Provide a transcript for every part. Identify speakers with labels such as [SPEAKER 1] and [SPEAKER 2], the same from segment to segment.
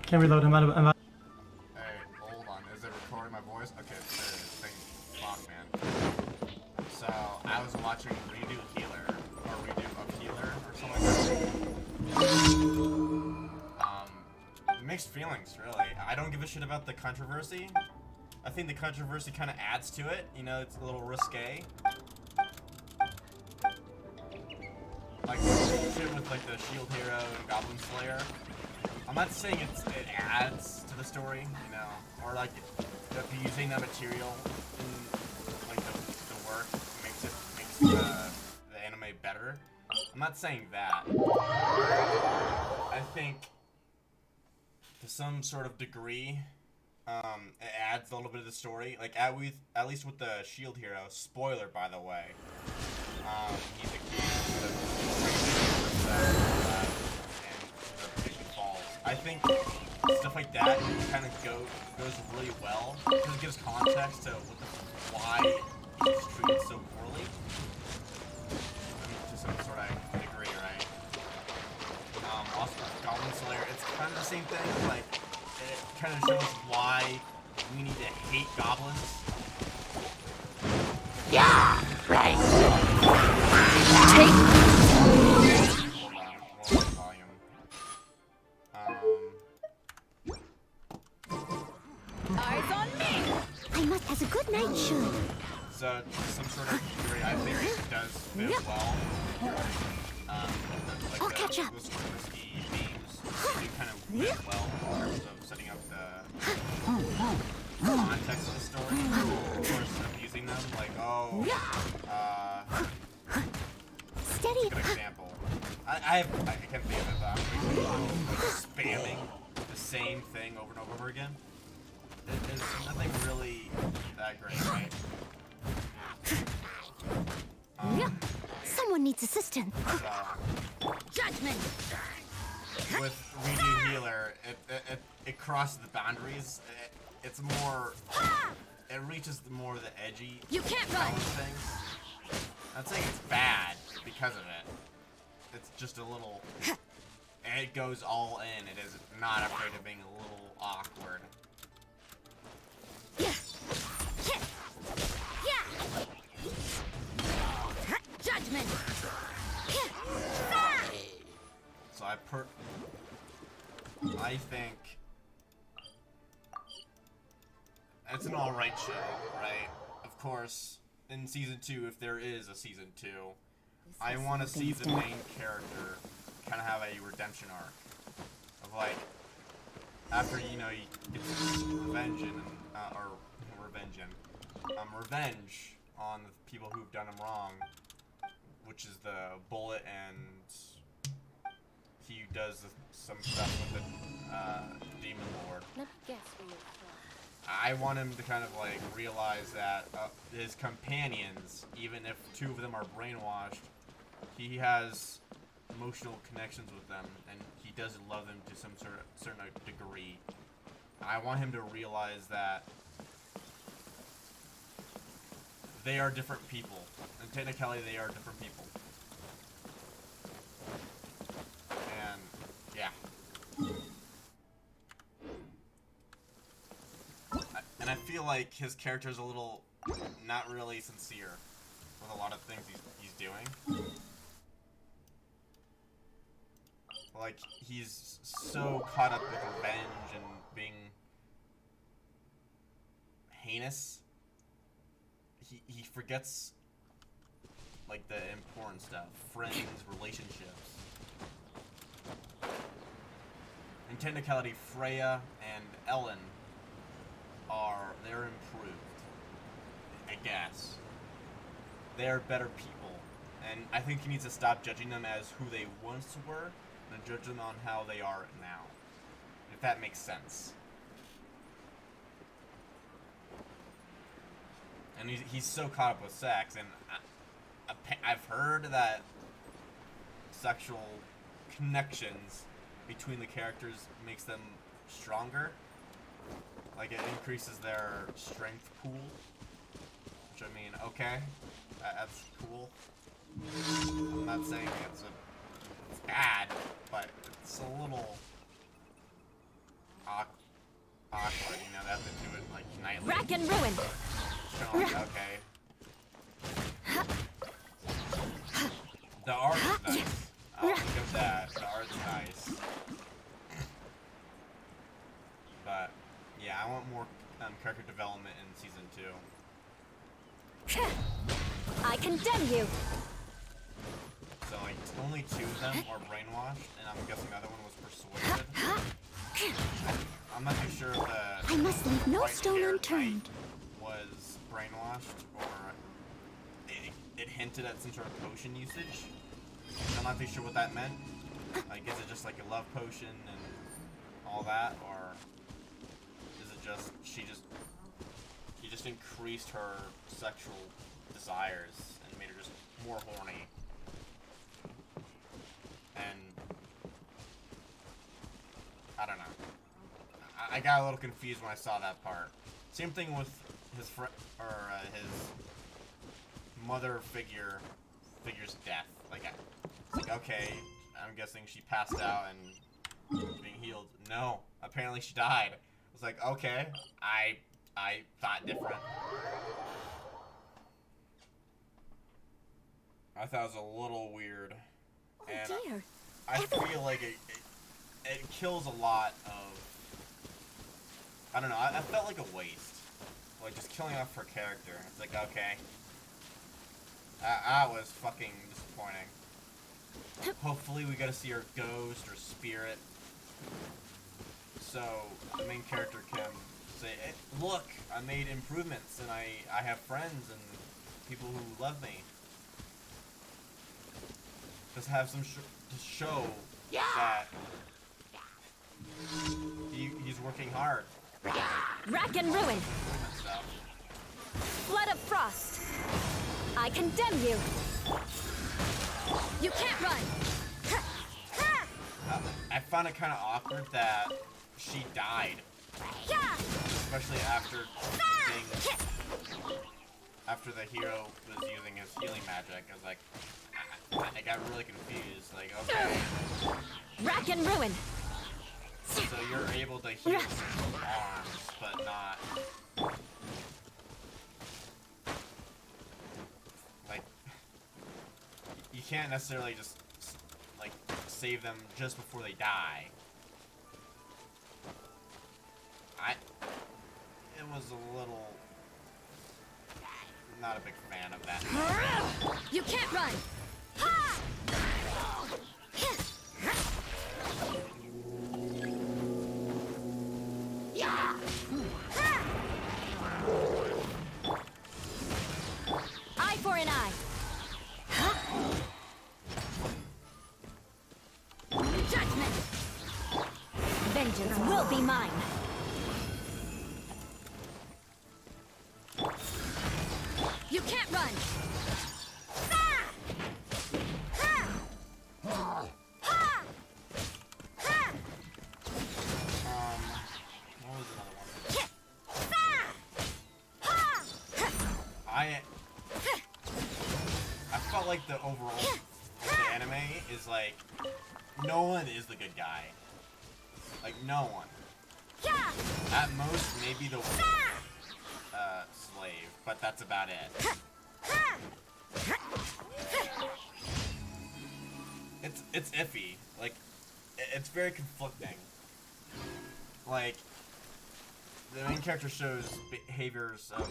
[SPEAKER 1] Can't reload him.
[SPEAKER 2] Hey, hold on. Is it recording my voice? Okay, there it is. Thank fuck, man. So, I was watching Redo Healer, or Redo of Healer, or something like that. Mixed feelings, really. I don't give a shit about the controversy. I think the controversy kind of adds to it. You know, it's a little risque. Like, shit with, like, the Shield Hero and Goblin Slayer. I'm not saying it adds to the story, you know, or, like, if using that material in, like, the work makes the anime better. I'm not saying that. I think, to some sort of degree, it adds a little bit of the story. Like, at least with the Shield Hero, spoiler, by the way, he's accused of and the patient falls. I think stuff like that kind of goes really well, because it gives context to why he's treated so poorly. I mean, to some sort of degree, right? Also, Goblin Slayer, it's kind of the same thing. Like, it kind of shows why we need to hate goblins.
[SPEAKER 3] Yeah, right.
[SPEAKER 2] Hold on, lower the volume.
[SPEAKER 3] Eyes on me. I must have a good night shoot.
[SPEAKER 2] So, some sort of degree, I think it does fit well. Like
[SPEAKER 3] I'll catch up.
[SPEAKER 2] those sort of risky themes do kind of fit well in terms of setting up the context of the story. Of course, abusing them, like, oh,
[SPEAKER 3] Steady.
[SPEAKER 2] good example. I can't think of it, but I'm like spamming the same thing over and over again. There's nothing really that great, right?
[SPEAKER 3] Someone needs assistance.
[SPEAKER 2] So,
[SPEAKER 3] Judgment.
[SPEAKER 2] with Redo Healer, it crosses the boundaries. It's more, it reaches more of the edgy
[SPEAKER 3] You can't run.
[SPEAKER 2] things. I'm not saying it's bad because of it. It's just a little, it goes all in. It is not afraid of being a little awkward.
[SPEAKER 3] Judgment.
[SPEAKER 2] So I think it's an alright show, right? Of course, in season 2, if there is a season 2, I want to see the main character kind of have a redemption arc. Of like, after, you know, he gets revenge on the people who've done him wrong, which is the bullet, and he does some stuff with the demon lord.
[SPEAKER 3] Let me guess where you're from.
[SPEAKER 2] I want him to kind of like realize that his companions, even if 2 of them are brainwashed, he has emotional connections with them, and he does love them to some certain degree. I want him to realize that they are different people. And technically, they are different people. And, yeah. And I feel like his character is a little not really sincere with a lot of things he's doing. Like, he's so caught up with revenge and being heinous. He forgets, like, the important stuff. Friends, relationships. In technicality, Freya and Ellen they're improved, I guess. They're better people. And I think he needs to stop judging them as who they once were, and judge them on how they are now. If that makes sense. And he's so caught up with sex, and I've heard that sexual connections between the characters makes them stronger. Like, it increases their strength pool. Which, I mean, okay, that's cool. I'm not saying it's bad, but it's a little
[SPEAKER 3] ruin.
[SPEAKER 2] Kind of like, okay. The art's nice. I'll give that. The art's nice. But yeah, I want more character development in season 2.
[SPEAKER 3] I condemn you.
[SPEAKER 2] So like only 2 of them are brainwashed, and I'm guessing the other one was persuaded. I'm not too sure if the
[SPEAKER 3] I must leave no stone
[SPEAKER 2] white-haired
[SPEAKER 3] unturned.
[SPEAKER 2] knight was brainwashed, or it hinted at some sort of potion usage. I'm not too sure what that meant. Like, is it just like a love potion and all that, or is it just she just increased her sexual desires and made her just more horny? And I don't know. I got a little confused when I saw that part. Same thing with his his mother figure's death. Like, it's like, okay, I'm guessing she passed out and being healed. No, apparently she died. I was like, okay, I thought different. I thought it was a little weird.
[SPEAKER 3] Oh
[SPEAKER 2] And
[SPEAKER 3] dear.
[SPEAKER 2] I feel like it kills a lot of, I don't know, I felt like a waste. Like, just killing off her character. It's like, okay. That was fucking disappointing. Hopefully we get to see her ghost or spirit. So the main character can say, hey, look, I made improvements and I have friends and people who love me. Just have some to show that he's working hard.
[SPEAKER 3] Rack and ruin.
[SPEAKER 2] Stuff.
[SPEAKER 3] Flood of frost. I condemn you. You can't run.
[SPEAKER 2] I found it kind of awkward that she died, especially after after the hero was using his healing magic. I was like, I got really confused. Like, okay,
[SPEAKER 3] Rack and ruin.
[SPEAKER 2] so you're able to heal some arms, but not like you can't necessarily just like save them just before they die. It was a little not a big fan of that.
[SPEAKER 3] You can't run. Eye for an eye. Judgment. Vengeance will be mine. You can't run.
[SPEAKER 2] What was another one? I felt like the overall the anime is like no one is the good guy. Like no one. At most maybe the slave, but that's about it. It's iffy. Like it's very conflicting. Like the main character shows behaviors of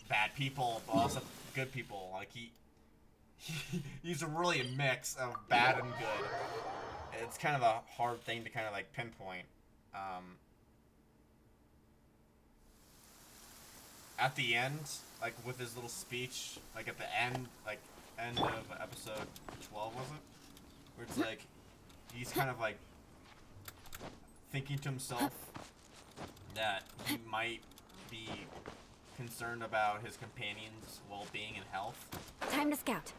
[SPEAKER 2] bad people, but also good people. Like he's really a mix of bad and good. It's kind of a hard thing to kind of like pinpoint. At the end, like with his little speech, like at the end, like end of episode 12, was it? Where it's like he's kind of like thinking to himself that he might be concerned about his companion's well-being and health.
[SPEAKER 3] Time to scout.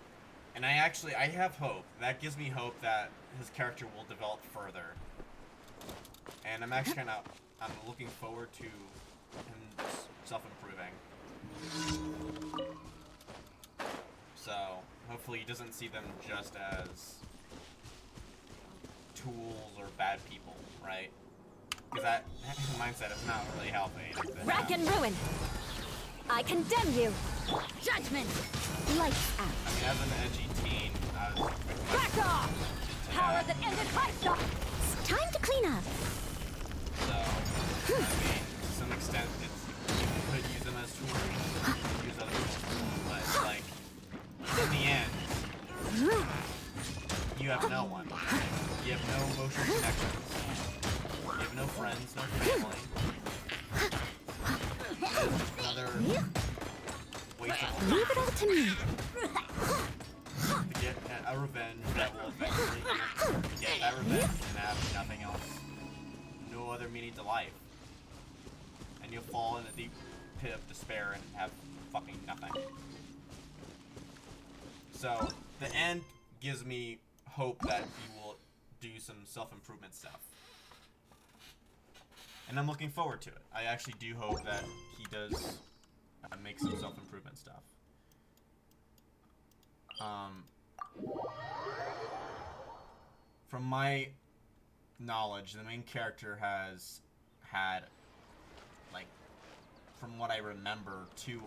[SPEAKER 2] And I have hope. That gives me hope that his character will develop further. And I'm actually I'm looking forward to him self-improving. So, hopefully he doesn't see them just as tools or bad people, right? Because that mindset is not really healthy.
[SPEAKER 3] Rack and ruin. I condemn you. Judgment. Lights out.
[SPEAKER 2] I mean, as an edgy teen, I was
[SPEAKER 3] Back off. Power that ended high stuff. It's time to clean up.
[SPEAKER 2] so, I mean, to some extent, you could use them as tools, you could use other tools, but, like, in the end, you have no one. You have no emotional connections. You have no friends, no family. Another waste of
[SPEAKER 3] Leave it all to me.
[SPEAKER 2] to get a revenge that will eventually get that revenge and have nothing else. No other meaning to life. And you'll fall in a deep pit of despair and have fucking nothing. So, the end gives me hope that he will do some self-improvement stuff. And I'm looking forward to it. I actually do hope that he does make some self-improvement stuff. From my knowledge, the main character has had, like, from what I remember, 2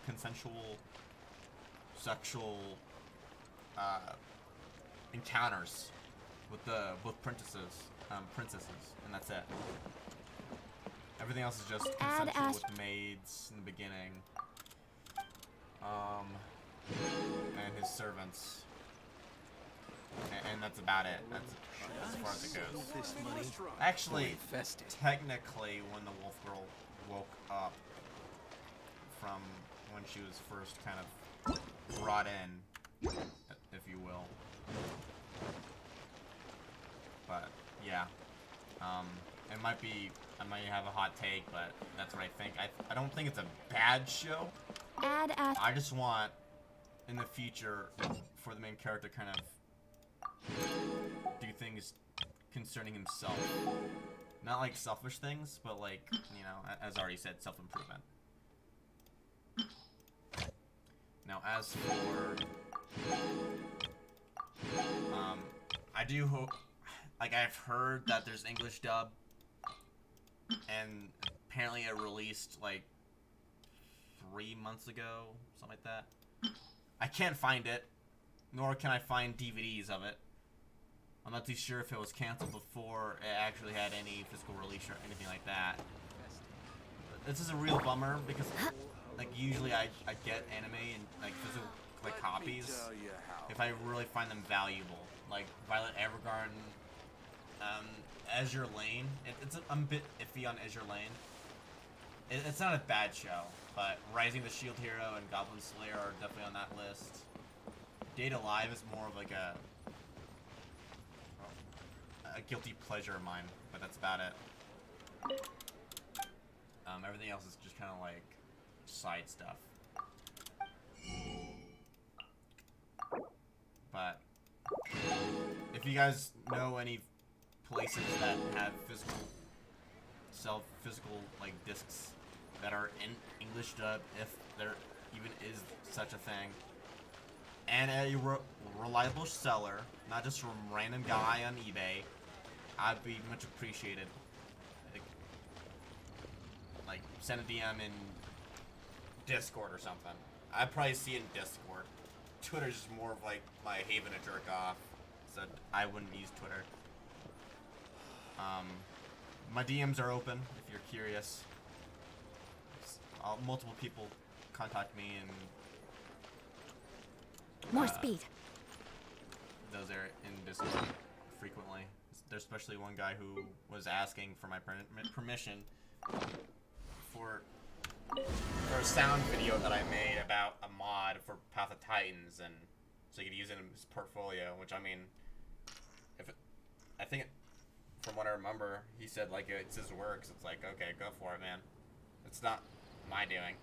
[SPEAKER 2] consensual sexual encounters with princesses, and that's it. Everything else is just consensual with maids in the beginning, and his servants, and that's about it. That's as far as it goes. Actually, technically, when the wolf girl woke up from when she was first kind of brought in, if you will. But yeah, it might be, I might have a hot take, but that's what I think. I don't think it's a bad show. I just want, in the future, for the main character to kind of do things concerning himself. Not like selfish things, but like, you know, as I already said, self-improvement. Now, as for, I do hope, like, I've heard that there's English dub, and apparently it released, like, 3 months ago, something like that. I can't find it, nor can I find DVDs of it. I'm not too sure if it was canceled before it actually had any physical release or anything like that. This is a real bummer, because, like, usually I get anime and, like, physical, like, copies if I really find them valuable. Like, Violet Evergarden, Azure Lane. I'm a bit iffy on Azure Lane. It's not a bad show, but Rising the Shield Hero and Goblin Slayer are definitely on that list. Data Live is more of like a guilty pleasure of mine, but that's about it. Everything else is just kind of like side stuff. But if you guys know any places that have physical like discs that are in English dub, if there even is such a thing, and a reliable seller, not just some random guy on eBay, I'd be much appreciated. Like send a DM in Discord or something. I'd probably see it in Discord. Twitter's just more of like my haven to jerk off, so I wouldn't use Twitter. My DMs are open if you're curious. Multiple people contact me, and
[SPEAKER 3] more speed.
[SPEAKER 2] Those are in Discord frequently. There's especially one guy who was asking for my permission for a sound video that I made about a mod for Path of Titans, and so he could use it in his portfolio. Which, I mean, I think from what I remember, he said like it's his work. So it's like, okay, go for it, man. It's not my doing.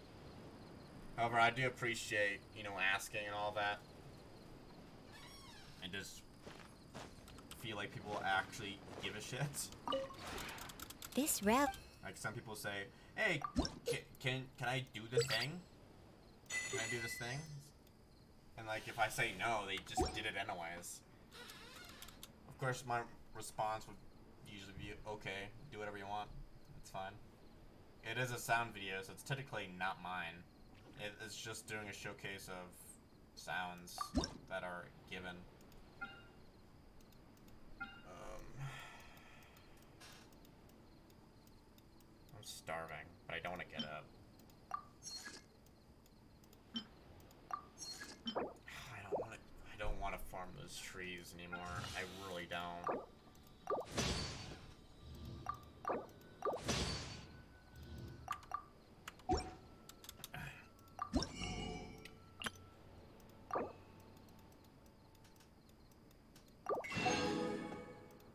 [SPEAKER 2] However, I do appreciate, you know, asking and all that. And just feel like people actually give a shit.
[SPEAKER 3] This route.
[SPEAKER 2] Like some people say, hey, can I do the thing? Can I do this thing? And like if I say no, they just did it anyways. Of course, my response would usually be, okay, do whatever you want. It's fine. it is a sound video, so it's technically not mine. It's just doing a showcase of sounds that are given. I'm starving, but I don't want to get up. I don't want to farm those trees anymore. I really don't.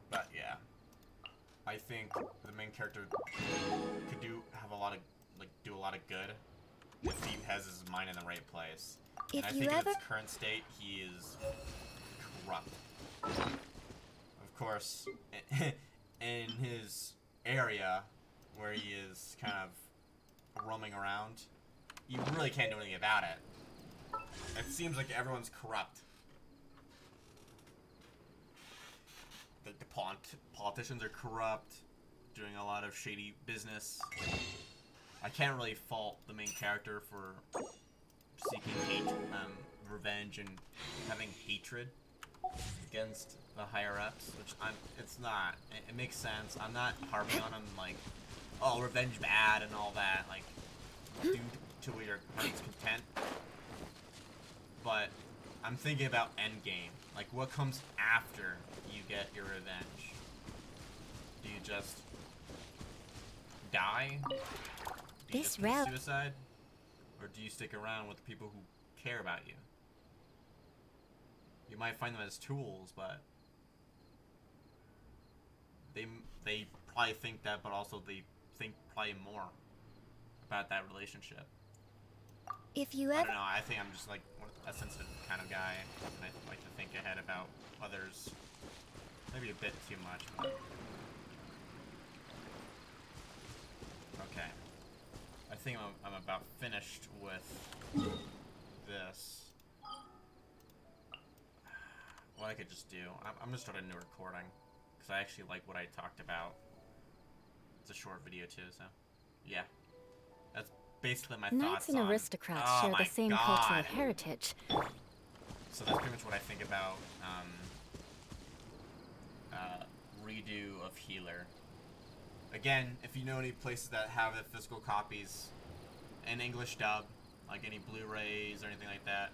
[SPEAKER 2] But yeah, I think the main character could do a lot of good if he has his mind in the right place. And I think in its current state, he is corrupt. Of course, in his area where he is kind of roaming around, you really can't do anything about it. It seems like everyone's corrupt. The politicians are corrupt, doing a lot of shady business. I can't really fault the main character for seeking revenge and having hatred against the higher ups, which it's not. It makes sense. I'm not harping on him like, oh, revenge bad and all that. Like, do to your heart's content. But I'm thinking about endgame. Like, what comes after you get your revenge? Do you just die? Do you just commit suicide? Or do you stick around with the people who care about you? You might find them as tools, but they probably think that, but also they think probably more about that relationship.
[SPEAKER 3] If you
[SPEAKER 2] I
[SPEAKER 3] ever...
[SPEAKER 2] don't know, I think I'm just like a sensitive kind of guy, and I like to think ahead about others. Maybe a bit too much, but... Okay. I think I'm about finished with this. What I could just do, I'm gonna start a new recording, because I actually like what I talked about. It's a short video too, so yeah. That's basically my thoughts
[SPEAKER 3] Knights and
[SPEAKER 2] on...
[SPEAKER 3] aristocrats
[SPEAKER 2] Oh
[SPEAKER 3] share
[SPEAKER 2] my
[SPEAKER 3] the same
[SPEAKER 2] God.
[SPEAKER 3] cultural heritage.
[SPEAKER 2] So that's pretty much what I think about redo of Healer. Again, if you know any places that have the physical copies in English dub, like any Blu-rays or anything like that,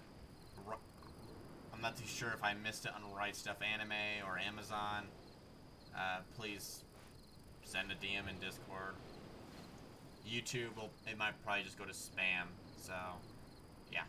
[SPEAKER 2] I'm not too sure if I missed it on Right Stuff Anime or Amazon. Please send a DM in Discord. YouTube, it might probably just go to spam, so yeah.